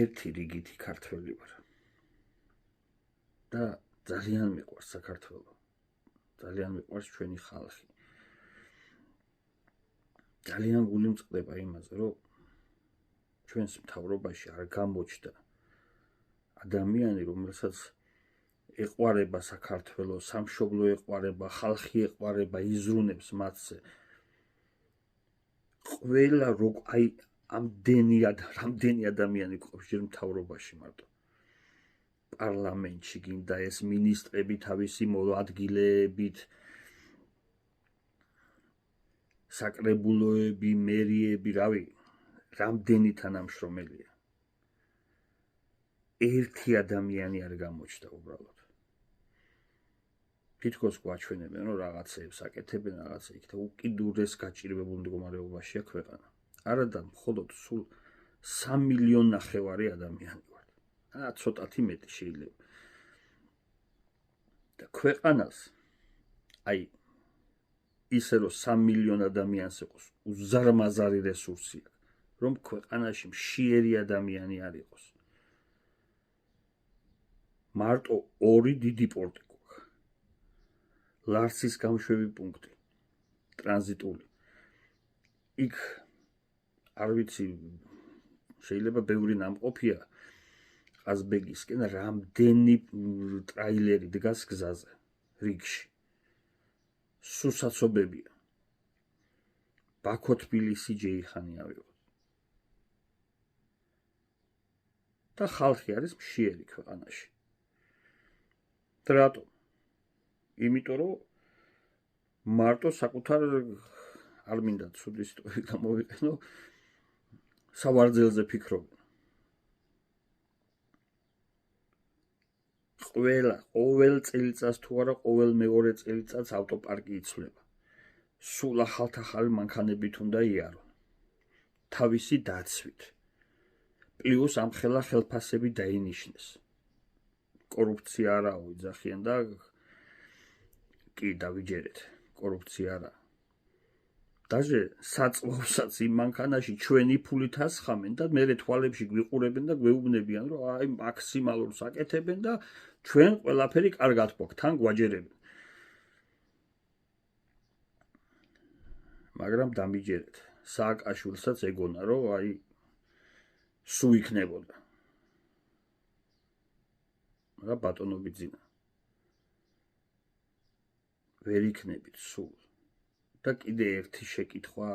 ერთი რიგითი ქართველი ვარ და ძალიან მიყვარს საქართველო. ძალიან მიყვარს ჩვენი ხალხი. ძალიან გული მწყდება იმაზე, რომ ჩვენს მთავრობაში არ გამოჩნდა ადამიანი, რომელსაც ეყვარება საქართველო, სამშობლო ეყვარება, ხალხი ეყვარება, იზრუნებს მათზე. ყველა აი ამდენი ადამიანი ყოფს ჯერ მთავრობაში მარტო. პარლამენტში გინდა ეს მინისტრები თავისი მოადგილეებით, საკრებულოები, მერიები, რავი, რამდენი თანამშრომელია. ერთი ადამიანი არ გამოჩნდა უბრალოდ. თითქოს გვაჩვენებენ, რომ რაღაცეებს აკეთებენ, რაღაცა იქ და უკიდურეს გაჭირვებულ მდგომარეობაშია ქვეყანა. არა და მხოლოდ სულ 3,5 მილიონი ადამიანი ვართ. ცოტათი მეტი შეიძლება. და ქვეყანას აი ისე რომ 3 მილიონი ადამიანს იყოს უზარმაზარი რესურსი აქვს, რომ ქვეყანაში მშიერი ადამიანი არ იყოს. მარტო 2 დიდი პორტი გვაქვს. ლარსის გამშვები პუნქტი, ტრანზიტული. იქ არ ვიცი, შეიძლება ბევრი ნამყოფია ყაზბეგისკენ, რამდენი ტრაილერი დგას გზაზე, რიგში. სუსაცობებია. ბაქო-თბილისი ჯეიხანი ავიღოთ. და ხალხი არის მშიერი ქვეყანაში. რატომ? იმიტომ რომ მარტო საკუთარ არ მინდა ცუდი სიტყვები გამოვიყენო, სავარძელზე ფიქრობენ. ყოველ წელიწადს თუ არა, ყოველ მეორე წელიწადს ავტოპარკი იცვლება. სულ ახალ მანქანებით უნდა იარონ. თავისი დაცვით. პლუს ამხელა ხელფასები დაინიშნეს. კორუფცია არაო იძახიან და კი დავიჯერეთ, კორუფცია არა. დაჟე საწვავსაც იმ მანქანაში ჩვენი ფულით ასხამენ და მერე თვალებში გვიყურებენ და გვეუბნებიან, რომ აი მაქსიმალურს აკეთებენ და ჩვენ ყველაფერი კარგად გვაქვს, თან გვაჯერებენ. მაგრამ დამიჯერეთ, სააკაშვილსაც ეგონა, რომ აი სუ იქნებოდა. მაგრამ ბატონობით ძინა. ვერ იქნებით სულ. და კიდე ერთი შეკითხვა